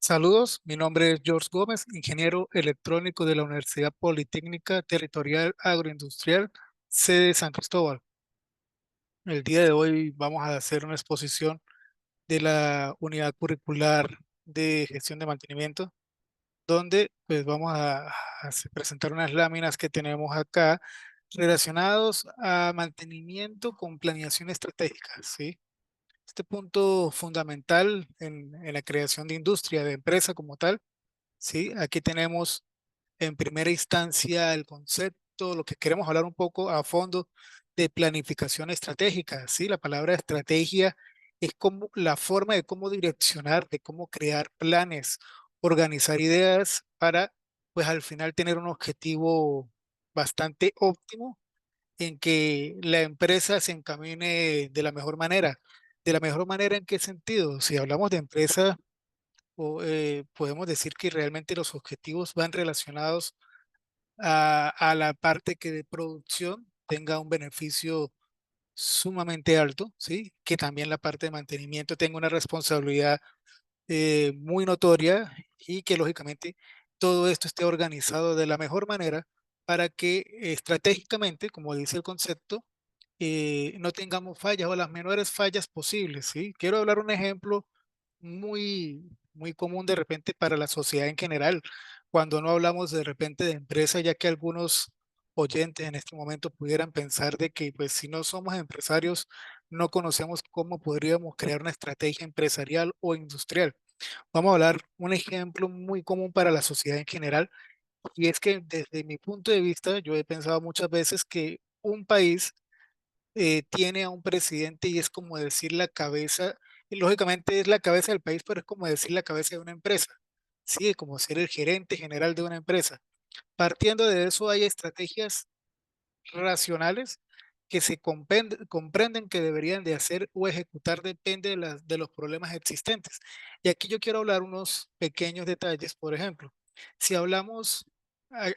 Saludos, mi nombre es George Gómez, ingeniero electrónico de la Universidad Politécnica Territorial Agroindustrial, sede San Cristóbal. El día de hoy vamos a hacer una exposición de la unidad curricular de gestión de mantenimiento, donde pues vamos a presentar unas láminas que tenemos acá relacionados a mantenimiento con planeación estratégica, ¿sí? Este punto fundamental en la creación de industria, de empresa como tal. Sí, aquí tenemos en primera instancia el concepto, lo que queremos hablar un poco a fondo de planificación estratégica. Sí, la palabra estrategia es como la forma de cómo direccionar, de cómo crear planes, organizar ideas para, pues al final tener un objetivo bastante óptimo en que la empresa se encamine de la mejor manera. ¿De la mejor manera en qué sentido? Si hablamos de empresa podemos decir que realmente los objetivos van relacionados a la parte que de producción tenga un beneficio sumamente alto, ¿sí? Que también la parte de mantenimiento tenga una responsabilidad muy notoria y que lógicamente todo esto esté organizado de la mejor manera para que estratégicamente, como dice el concepto, no tengamos fallas o las menores fallas posibles, ¿sí? Quiero hablar un ejemplo muy común de repente para la sociedad en general, cuando no hablamos de repente de empresa, ya que algunos oyentes en este momento pudieran pensar de que pues si no somos empresarios, no conocemos cómo podríamos crear una estrategia empresarial o industrial. Vamos a hablar un ejemplo muy común para la sociedad en general, y es que desde mi punto de vista, yo he pensado muchas veces que un país tiene a un presidente y es como decir la cabeza, y lógicamente es la cabeza del país, pero es como decir la cabeza de una empresa, sí, como ser el gerente general de una empresa. Partiendo de eso, hay estrategias racionales que se comprenden que deberían de hacer o ejecutar depende de los problemas existentes. Y aquí yo quiero hablar unos pequeños detalles, por ejemplo, si hablamos,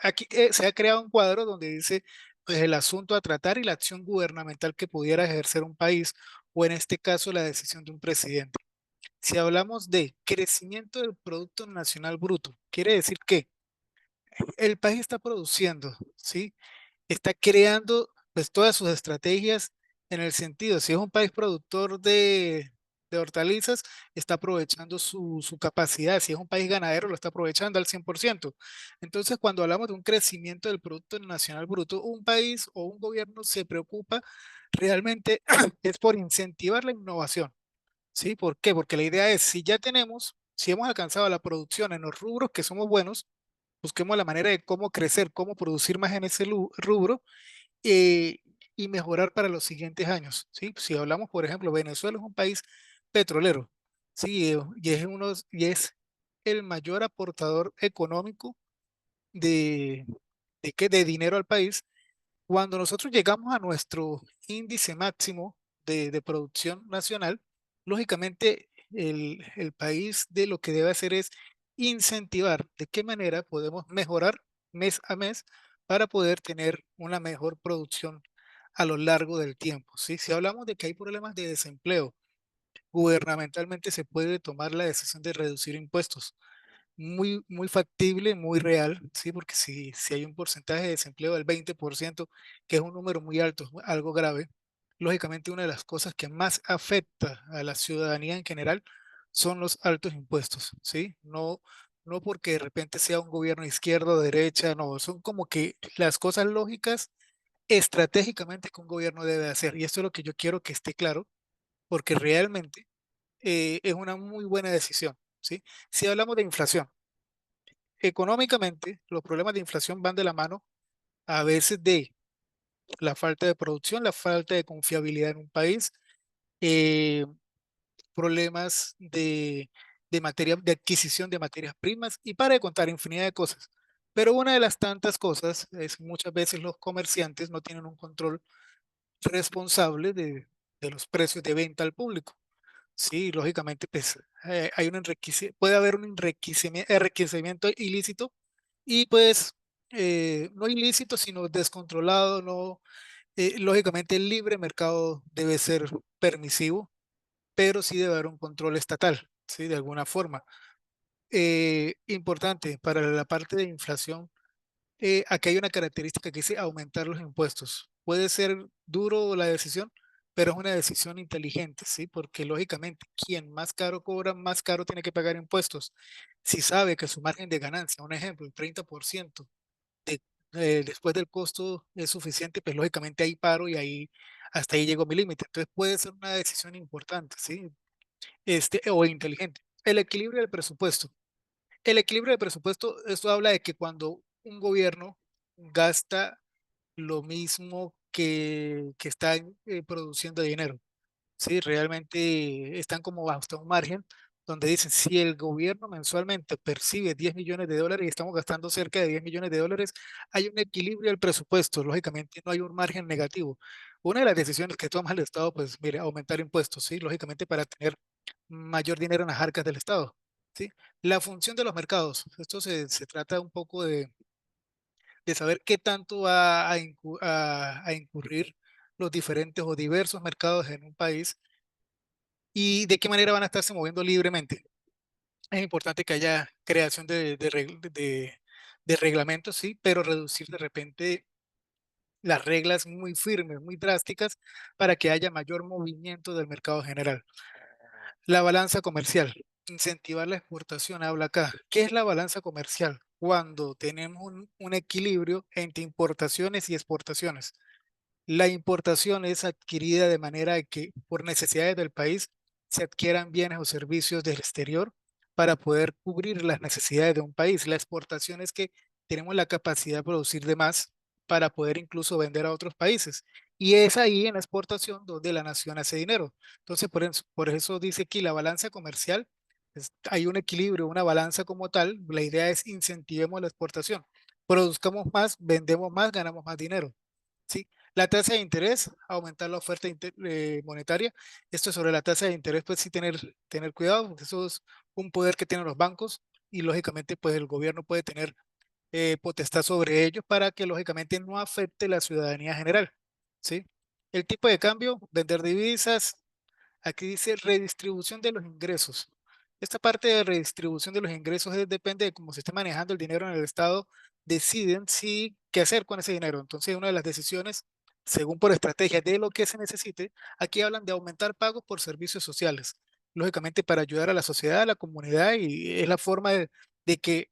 aquí se ha creado un cuadro donde dice pues, el asunto a tratar y la acción gubernamental que pudiera ejercer un país, o en este caso la decisión de un presidente. Si hablamos de crecimiento del Producto Nacional Bruto, quiere decir que el país está produciendo, ¿sí? Está creando pues todas sus estrategias en el sentido, si es un país productor de hortalizas, está aprovechando su capacidad, si es un país ganadero, lo está aprovechando al 100%. Entonces, cuando hablamos de un crecimiento del Producto Nacional Bruto, un país o un gobierno se preocupa realmente es por incentivar la innovación, ¿sí? ¿Por qué? Porque la idea es, si ya tenemos, si hemos alcanzado la producción en los rubros que somos buenos, busquemos la manera de cómo crecer, cómo producir más en ese rubro eh, y mejorar para los siguientes años, ¿sí? Si hablamos, por ejemplo, Venezuela es un país petrolero, ¿sí? Y es el mayor aportador económico de, de dinero al país. Cuando nosotros llegamos a nuestro índice máximo de producción nacional, lógicamente el país de lo que debe hacer es incentivar de qué manera podemos mejorar mes a mes para poder tener una mejor producción a lo largo del tiempo, ¿sí? Si hablamos de que hay problemas de desempleo, gubernamentalmente se puede tomar la decisión de reducir impuestos muy factible, muy real, ¿sí? Porque si hay un porcentaje de desempleo del 20%, que es un número muy alto, es algo grave, lógicamente una de las cosas que más afecta a la ciudadanía en general son los altos impuestos, ¿sí? No porque de repente sea un gobierno izquierda o derecha, no, son como que las cosas lógicas estratégicamente que un gobierno debe hacer. Y esto es lo que yo quiero que esté claro, porque realmente es una muy buena decisión, ¿sí? Si hablamos de inflación, económicamente, los problemas de inflación van de la mano a veces de la falta de producción, la falta de confiabilidad en un país, eh, problemas de materia, de adquisición de materias primas y para de contar infinidad de cosas. Pero una de las tantas cosas es muchas veces los comerciantes no tienen un control responsable de los precios de venta al público. Sí, lógicamente, pues hay un puede haber un enriquecimiento ilícito y pues no ilícito, sino descontrolado, no, lógicamente el libre mercado debe ser permisivo, pero sí debe haber un control estatal, ¿sí? De alguna forma. Importante para la parte de inflación, aquí hay una característica que dice aumentar los impuestos. Puede ser duro la decisión, pero es una decisión inteligente, ¿sí? Porque lógicamente, quien más caro cobra, más caro tiene que pagar impuestos. Si sabe que su margen de ganancia, un ejemplo, el 30% de, después del costo es suficiente, pues lógicamente ahí paro y ahí hasta ahí llegó mi límite. Entonces puede ser una decisión importante, ¿sí? O inteligente. El equilibrio del presupuesto. El equilibrio del presupuesto, esto habla de que cuando un gobierno gasta lo mismo que está produciendo dinero, ¿sí? Realmente están como hasta un margen donde dicen, si el gobierno mensualmente percibe 10 millones de dólares y estamos gastando cerca de 10 millones de dólares, hay un equilibrio del presupuesto, lógicamente no hay un margen negativo. Una de las decisiones que toma el Estado, pues mire, aumentar impuestos, ¿sí? Lógicamente para tener mayor dinero en las arcas del Estado, ¿sí? La función de los mercados, esto se trata un poco de saber qué tanto va a incurrir los diferentes o diversos mercados en un país y de qué manera van a estarse moviendo libremente. Es importante que haya creación de reglamentos, sí, pero reducir de repente las reglas muy firmes, muy drásticas, para que haya mayor movimiento del mercado general. La balanza comercial, incentivar la exportación, habla acá. ¿Qué es la balanza comercial? Cuando tenemos un equilibrio entre importaciones y exportaciones. La importación es adquirida de manera que por necesidades del país se adquieran bienes o servicios del exterior para poder cubrir las necesidades de un país. La exportación es que tenemos la capacidad de producir de más para poder incluso vender a otros países. Y es ahí en la exportación donde la nación hace dinero. Entonces, por eso dice aquí la balanza comercial, hay un equilibrio, una balanza como tal. La idea es incentivemos la exportación. Produzcamos más, vendemos más, ganamos más dinero. ¿Sí? La tasa de interés, aumentar la oferta monetaria. Esto sobre la tasa de interés, pues sí tener cuidado, porque eso es un poder que tienen los bancos y lógicamente pues el gobierno puede tener potestad sobre ellos para que lógicamente no afecte la ciudadanía general. ¿Sí? El tipo de cambio, vender divisas, aquí dice redistribución de los ingresos. Esta parte de redistribución de los ingresos depende de cómo se esté manejando el dinero en el Estado, deciden si qué hacer con ese dinero. Entonces, una de las decisiones, según por estrategia de lo que se necesite, aquí hablan de aumentar pagos por servicios sociales, lógicamente para ayudar a la sociedad, a la comunidad, y es la forma de que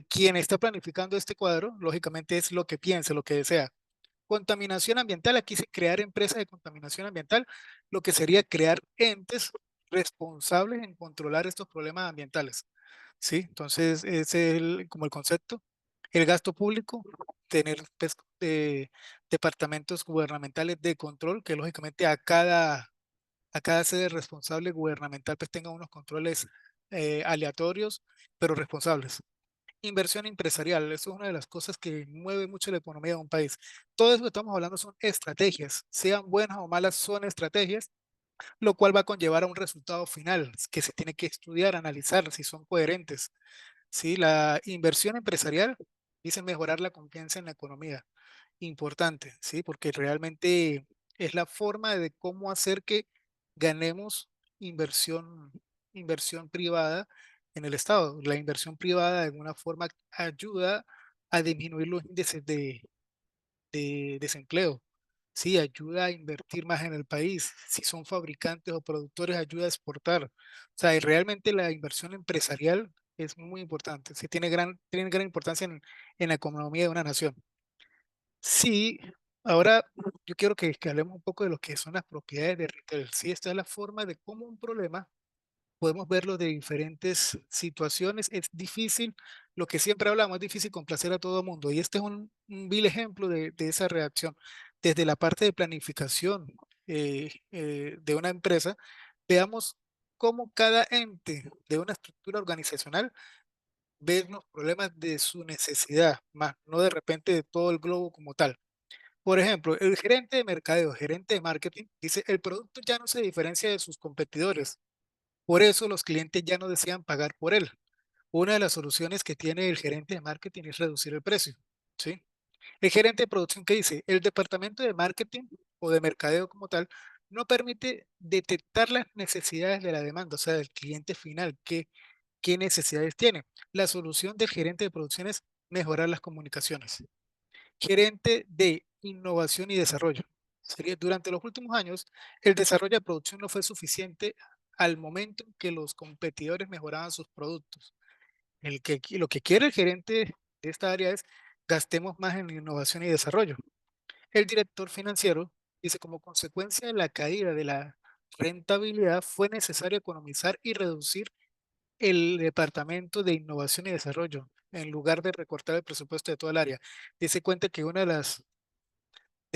quien está planificando este cuadro, lógicamente es lo que piensa, lo que desea. Contaminación ambiental, aquí dice crear empresas de contaminación ambiental, lo que sería crear entes responsables en controlar estos problemas ambientales. ¿Sí? Entonces, ese es como el concepto. El gasto público, tener pues, departamentos gubernamentales de control, que lógicamente a cada sede responsable gubernamental pues tenga unos controles aleatorios, pero responsables. Inversión empresarial, eso es una de las cosas que mueve mucho la economía de un país. Todo eso que estamos hablando son estrategias, sean buenas o malas, son estrategias, lo cual va a conllevar a un resultado final que se tiene que estudiar, analizar si son coherentes. ¿Sí? La inversión empresarial dice mejorar la confianza en la economía, importante, ¿sí? Porque realmente es la forma de cómo hacer que ganemos inversión, inversión privada en el Estado. La inversión privada de alguna forma ayuda a disminuir los índices de desempleo. Sí, ayuda a invertir más en el país. Si son fabricantes o productores, ayuda a exportar. O sea, y realmente la inversión empresarial es muy importante. Sí, tiene gran importancia en la economía de una nación. Sí, ahora yo quiero que hablemos un poco de lo que son las propiedades de retail. Sí, esta es la forma de cómo un problema podemos verlo de diferentes situaciones. Es difícil, lo que siempre hablamos, es difícil complacer a todo el mundo. Y este es un vil ejemplo de esa reacción. Desde la parte de planificación de una empresa, veamos cómo cada ente de una estructura organizacional ve los problemas de su necesidad, más no de repente de todo el globo como tal. Por ejemplo, el gerente de mercadeo, gerente de marketing, dice, el producto ya no se diferencia de sus competidores. Por eso los clientes ya no desean pagar por él. Una de las soluciones que tiene el gerente de marketing es reducir el precio. ¿Sí? El gerente de producción que dice, el departamento de marketing o de mercadeo como tal no permite detectar las necesidades de la demanda, o sea, del cliente final, qué necesidades tiene. La solución del gerente de producción es mejorar las comunicaciones. Gerente de innovación y desarrollo. Durante los últimos años, el desarrollo de producción no fue suficiente al momento en que los competidores mejoraban sus productos. Lo que quiere el gerente de esta área es gastemos más en innovación y desarrollo. El director financiero dice, como consecuencia de la caída de la rentabilidad, fue necesario economizar y reducir el departamento de innovación y desarrollo, en lugar de recortar el presupuesto de toda el área. Dice cuenta que una de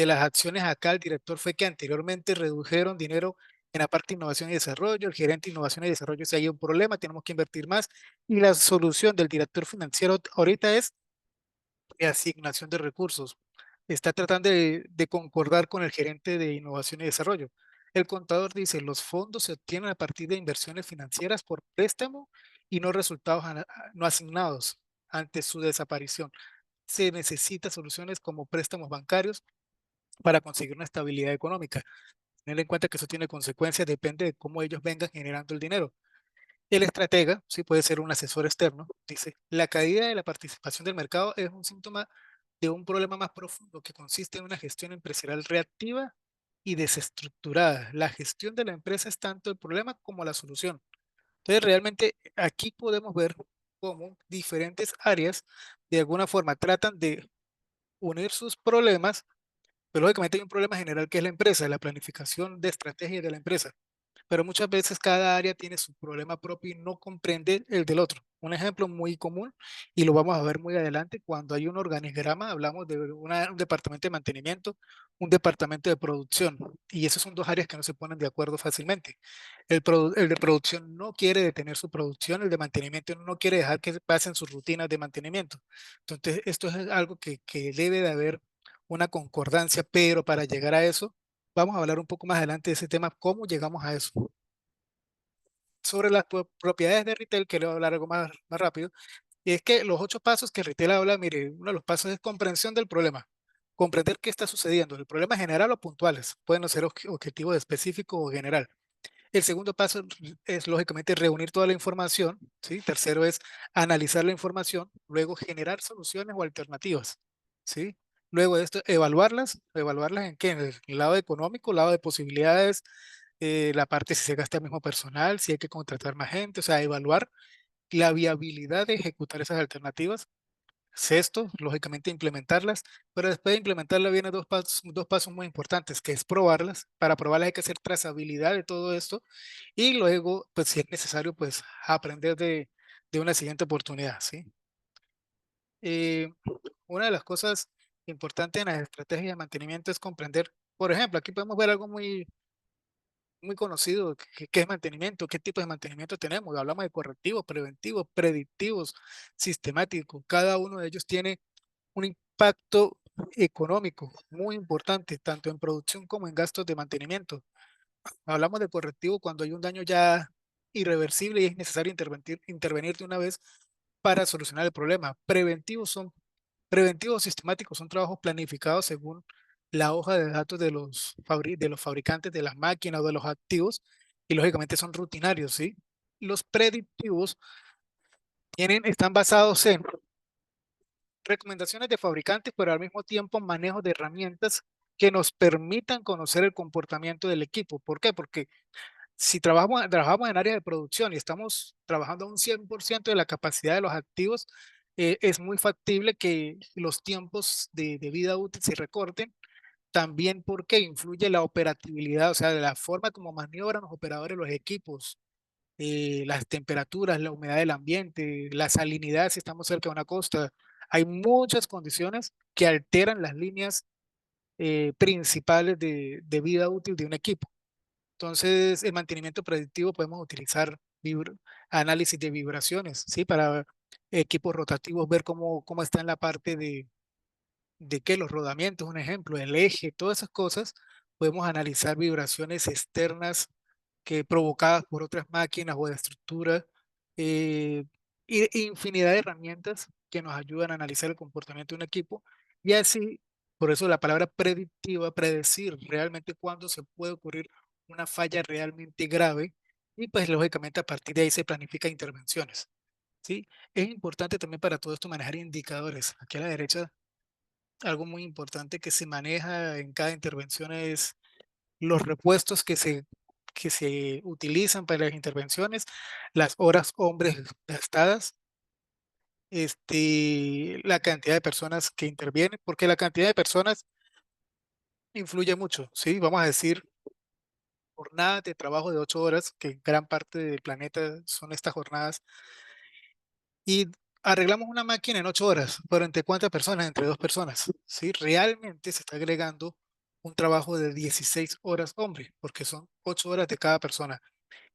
las acciones acá el director fue que anteriormente redujeron dinero en la parte de innovación y desarrollo, el gerente de innovación y desarrollo si hay un problema, tenemos que invertir más, y la solución del director financiero ahorita es asignación de recursos. Está tratando de concordar con el gerente de innovación y desarrollo. El contador dice, los fondos se obtienen a partir de inversiones financieras por préstamo y no resultados no asignados ante su desaparición. Se necesitan soluciones como préstamos bancarios para conseguir una estabilidad económica. Tener en cuenta que eso tiene consecuencias, depende de cómo ellos vengan generando el dinero. El estratega, sí puede ser un asesor externo, dice, la caída de la participación del mercado es un síntoma de un problema más profundo que consiste en una gestión empresarial reactiva y desestructurada. La gestión de la empresa es tanto el problema como la solución. Entonces, realmente aquí podemos ver cómo diferentes áreas de alguna forma tratan de unir sus problemas, pero lógicamente hay un problema general que es la empresa, la planificación de estrategia de la empresa, pero muchas veces cada área tiene su problema propio y no comprende el del otro. Un ejemplo muy común, y lo vamos a ver muy adelante, cuando hay un organigrama, hablamos de un departamento de mantenimiento, un departamento de producción, y esas son dos áreas que no se ponen de acuerdo fácilmente. El de producción no quiere detener su producción, el de mantenimiento no quiere dejar que pasen sus rutinas de mantenimiento. Entonces, esto es algo que debe de haber una concordancia, pero para llegar a eso, vamos a hablar un poco más adelante de ese tema, cómo llegamos a eso. Sobre las propiedades de retail, que le voy a hablar algo más rápido, y es que los 8 pasos que retail habla, mire, uno de los pasos es comprensión del problema, comprender qué está sucediendo, el problema general o puntuales, pueden ser objetivos específicos o general. El segundo paso es lógicamente reunir toda la información, ¿sí? Tercero es analizar la información, luego generar soluciones o alternativas, ¿sí? Luego de esto, evaluarlas en qué, en el lado económico, lado de posibilidades, la parte si se gasta el mismo personal, si hay que contratar más gente, o sea, evaluar la viabilidad de ejecutar esas alternativas. Sexto, lógicamente implementarlas, pero después de implementarlas vienen dos pasos muy importantes, que es probarlas. Para probarlas hay que hacer trazabilidad de todo esto y luego, pues si es necesario, pues aprender de una siguiente oportunidad, ¿sí? Eh, una de las cosas importantes en las estrategias de mantenimiento es comprender, por ejemplo, aquí podemos ver algo muy conocido, qué es mantenimiento, qué tipo de mantenimiento tenemos. Hablamos de correctivos, preventivos, predictivos, sistemáticos. Cada uno de ellos tiene un impacto económico muy importante, tanto en producción como en gastos de mantenimiento. Hablamos de correctivo cuando hay un daño ya irreversible y es necesario intervenir de una vez para solucionar el problema. Preventivos sistemáticos, son trabajos planificados según la hoja de datos de los fabricantes de las máquinas o de los activos y lógicamente son rutinarios, ¿sí? Los predictivos están basados en recomendaciones de fabricantes, pero al mismo tiempo manejo de herramientas que nos permitan conocer el comportamiento del equipo. ¿Por qué? Porque si trabajamos en área de producción y estamos trabajando a un 100% de la capacidad de los activos, es muy factible que los tiempos de vida útil se recorten. También porque influye la operatividad, o sea, de la forma como maniobran los operadores los equipos, las temperaturas, la humedad del ambiente, la salinidad si estamos cerca de una costa. Hay muchas condiciones que alteran las líneas principales de vida útil de un equipo. Entonces, el mantenimiento predictivo podemos utilizar análisis de vibraciones, ¿sí? Para equipos rotativos, ver cómo está en la parte de que los rodamientos, un ejemplo, el eje, todas esas cosas, podemos analizar vibraciones externas que provocadas por otras máquinas o de estructura, eh, y infinidad de herramientas que nos ayudan a analizar el comportamiento de un equipo y así, por eso la palabra predictiva, predecir realmente cuándo se puede ocurrir una falla realmente grave y pues lógicamente a partir de ahí se planifican intervenciones. ¿sí? Es importante también para todo esto manejar indicadores. Aquí a la derecha, algo muy importante que se maneja en cada intervención es los repuestos que se utilizan para las intervenciones, las horas hombres gastadas, la cantidad de personas que intervienen, porque la cantidad de personas influye mucho, ¿sí? Vamos a decir, jornadas de trabajo de 8 horas, que en gran parte del planeta son estas jornadas, y arreglamos una máquina en 8 horas, pero ¿entre cuántas personas? Entre dos personas, ¿sí? Realmente se está agregando un trabajo de 16 horas hombre, porque son 8 horas de cada persona.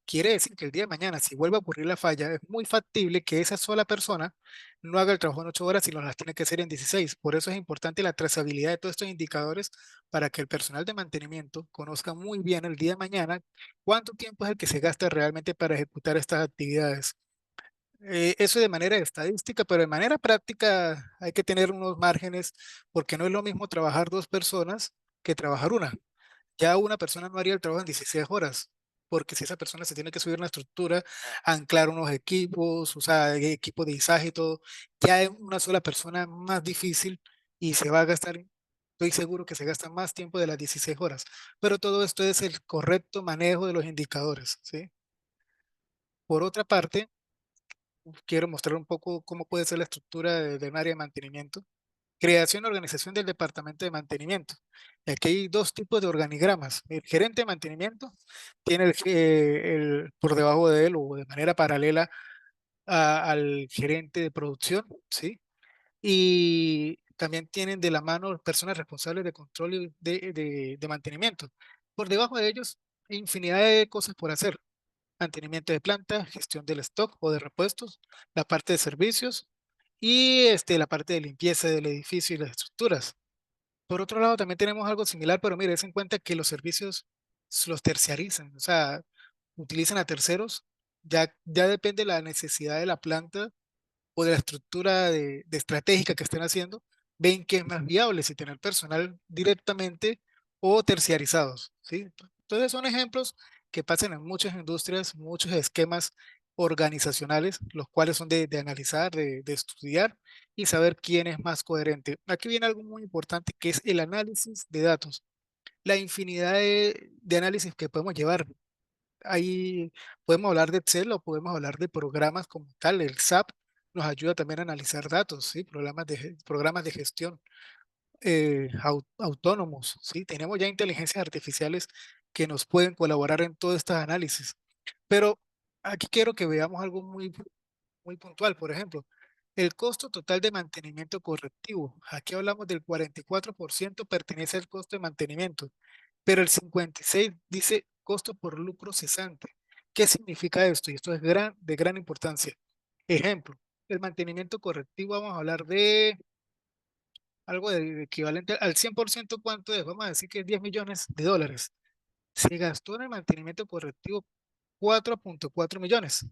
Quiere decir que el día de mañana, si vuelve a ocurrir la falla, es muy factible que esa sola persona no haga el trabajo en 8 horas, sino las tiene que hacer en 16. Por eso es importante la trazabilidad de todos estos indicadores para que el personal de mantenimiento conozca muy bien el día de mañana cuánto tiempo es el que se gasta realmente para ejecutar estas actividades. Eso de manera estadística, pero de manera práctica hay que tener unos márgenes porque no es lo mismo trabajar dos personas que trabajar una. Ya una persona no haría el trabajo en 16 horas, porque si esa persona se tiene que subir una estructura, anclar unos equipos, o sea, equipo de izaje y todo, ya es una sola persona más difícil y se va a gastar, estoy seguro que se gasta más tiempo de las 16 horas. Pero todo esto es el correcto manejo de los indicadores, ¿sí? Por otra parte, quiero mostrar un poco cómo puede ser la estructura de un área de mantenimiento. Creación y organización del departamento de mantenimiento. Y aquí hay dos tipos de organigramas. El gerente de mantenimiento tiene por debajo de él o de manera paralela al gerente de producción, ¿sí? Y también tienen de la mano personas responsables de control y de mantenimiento. Por debajo de ellos, infinidad de cosas por hacer. Mantenimiento de planta, gestión del stock o de repuestos, la parte de servicios y la parte de limpieza del edificio y las estructuras. Por otro lado, también tenemos algo similar, pero mire, es en cuenta que los servicios los terciarizan, o sea, utilizan a terceros, ya depende de la necesidad de la planta o de la estructura de estratégica que estén haciendo, ven que es más viable si tener personal directamente o terciarizados, ¿sí? Entonces son ejemplos que pasan en muchas industrias, muchos esquemas organizacionales, los cuales son de analizar, de estudiar y saber quién es más coherente. Aquí viene algo muy importante que es el análisis de datos, la infinidad de análisis que podemos llevar. Ahí podemos hablar de Excel o podemos hablar de programas como tal. El SAP nos ayuda también a analizar datos, ¿sí? Programas de gestión autónomos, ¿sí? Tenemos ya inteligencias artificiales que nos pueden colaborar en todos estos análisis. Pero aquí quiero que veamos algo muy puntual. Por ejemplo, el costo total de mantenimiento correctivo. Aquí hablamos del 44% pertenece al costo de mantenimiento, pero el 56% dice costo por lucro cesante. ¿Qué significa esto? Y esto es de gran importancia. Ejemplo, el mantenimiento correctivo, vamos a hablar de algo de equivalente al 100%, ¿cuánto es? Vamos a decir que es 10 millones de dólares. Se gastó en el mantenimiento correctivo 4.4 millones,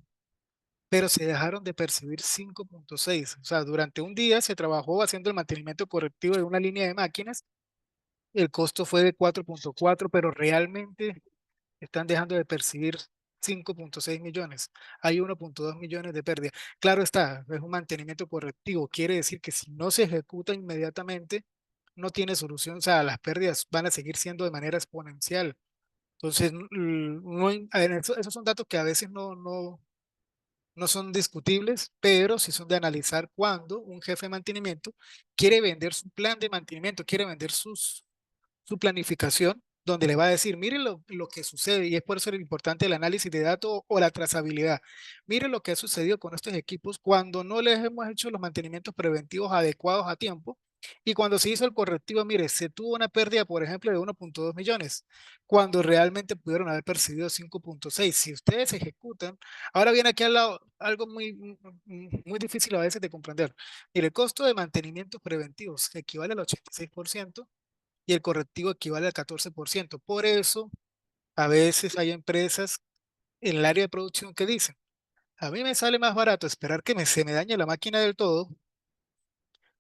pero se dejaron de percibir 5.6. O sea, durante un día se trabajó haciendo el mantenimiento correctivo de una línea de máquinas. El costo fue de 4.4, pero realmente están dejando de percibir 5.6 millones. Hay 1.2 millones de pérdida. Claro está, es un mantenimiento correctivo. Quiere decir que si no se ejecuta inmediatamente, no tiene solución. O sea, las pérdidas van a seguir siendo de manera exponencial. Entonces, a ver, esos son datos que a veces no son discutibles, pero sí son de analizar cuando un jefe de mantenimiento quiere vender su plan de mantenimiento, quiere vender su planificación, donde le va a decir, mire lo que sucede, y es por eso lo importante el análisis de datos o la trazabilidad. Mire lo que ha sucedido con estos equipos cuando no les hemos hecho los mantenimientos preventivos adecuados a tiempo. Y cuando se hizo el correctivo, mire, se tuvo una pérdida, por ejemplo, de 1.2 millones, cuando realmente pudieron haber percibido 5.6. Si ustedes ejecutan, ahora viene aquí al lado algo muy difícil a veces de comprender. Mire, el costo de mantenimientos preventivos equivale al 86% y el correctivo equivale al 14%. Por eso, a veces hay empresas en el área de producción que dicen, a mí me sale más barato esperar que se me dañe la máquina del todo,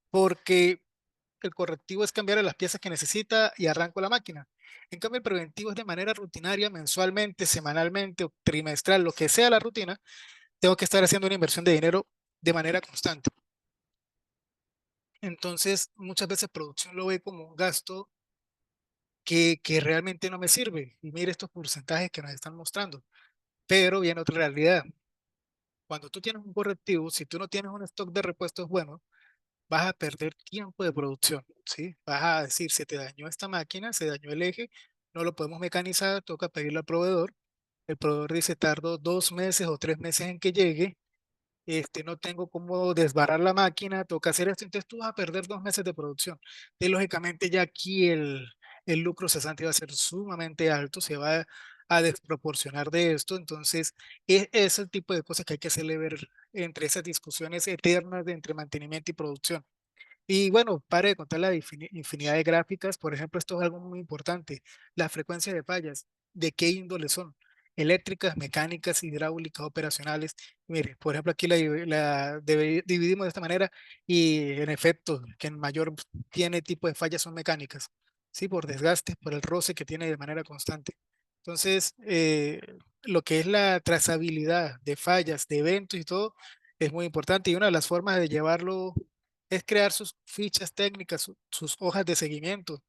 porque el correctivo es cambiar las piezas que necesita y arranco la máquina. En cambio, el preventivo es de manera rutinaria, mensualmente, semanalmente o trimestral, lo que sea la rutina, tengo que estar haciendo una inversión de dinero de manera constante. Entonces, muchas veces producción lo ve como un gasto que realmente no me sirve. Y mire estos porcentajes que nos están mostrando. Pero viene otra realidad. Cuando tú tienes un correctivo, si tú no tienes un stock de repuestos bueno, vas a perder tiempo de producción, ¿sí? Vas a decir, se te dañó esta máquina, se dañó el eje, no lo podemos mecanizar, toca pedirle al proveedor. El proveedor dice, tardo 2 meses o 3 meses en que llegue, no tengo cómo desbarar la máquina, toca hacer esto, entonces tú vas a perder 2 meses de producción. Y lógicamente ya aquí el lucro cesante va a ser sumamente alto, se va a desproporcionar de esto, entonces es el tipo de cosas que hay que hacerle ver entre esas discusiones eternas de entre mantenimiento y producción. Y bueno, pare de contar la infinidad de gráficas. Por ejemplo, esto es algo muy importante. La frecuencia de fallas, ¿de qué índole son? Eléctricas, mecánicas, hidráulicas, operacionales. Mire, por ejemplo, aquí dividimos de esta manera y en efecto, quien mayor tiene tipo de fallas son mecánicas. Sí, por desgaste, por el roce que tiene de manera constante. Entonces, lo que es la trazabilidad de fallas, de eventos y todo, es muy importante. Y una de las formas de llevarlo es crear sus fichas técnicas, sus hojas de seguimiento,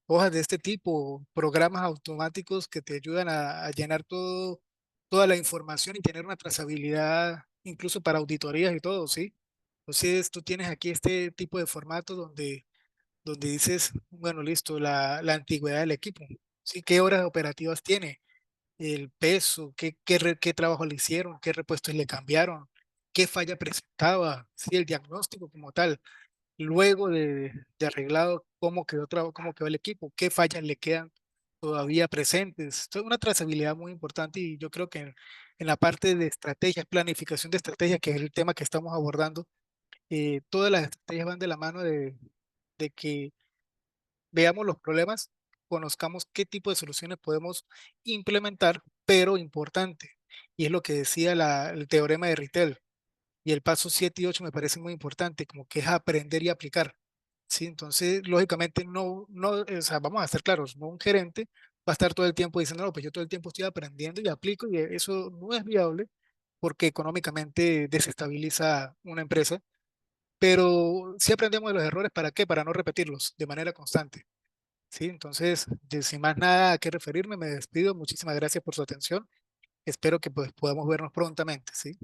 hojas de este tipo, programas automáticos que te ayudan a llenar toda la información y tener una trazabilidad incluso para auditorías y todo, ¿sí? Entonces tú tienes aquí este tipo de formato donde dices, bueno, listo, la antigüedad del equipo, ¿sí? ¿Qué horas operativas tiene? El peso, qué trabajo le hicieron, qué repuestos le cambiaron, qué falla presentaba, ¿sí? El diagnóstico como tal luego de arreglado cómo quedó el equipo, qué fallas le quedan todavía presentes. Esto es una trazabilidad muy importante y yo creo que en la parte de estrategias, planificación de estrategias, que es el tema que estamos abordando, todas las estrategias van de la mano de que veamos los problemas, conozcamos qué tipo de soluciones podemos implementar, pero importante, y es lo que decía el teorema de Rittel. Y el paso 7 y 8 me parece muy importante, como que es aprender y aplicar. Sí, entonces, lógicamente, o sea, vamos a estar claros, no un gerente va a estar todo el tiempo diciendo, no, pues yo todo el tiempo estoy aprendiendo y aplico, y eso no es viable porque económicamente desestabiliza una empresa. Pero si aprendemos de los errores, ¿para qué? Para no repetirlos de manera constante. Sí, entonces, sin más nada a qué referirme, me despido. Muchísimas gracias por su atención. Espero que pues, podamos vernos prontamente, ¿sí?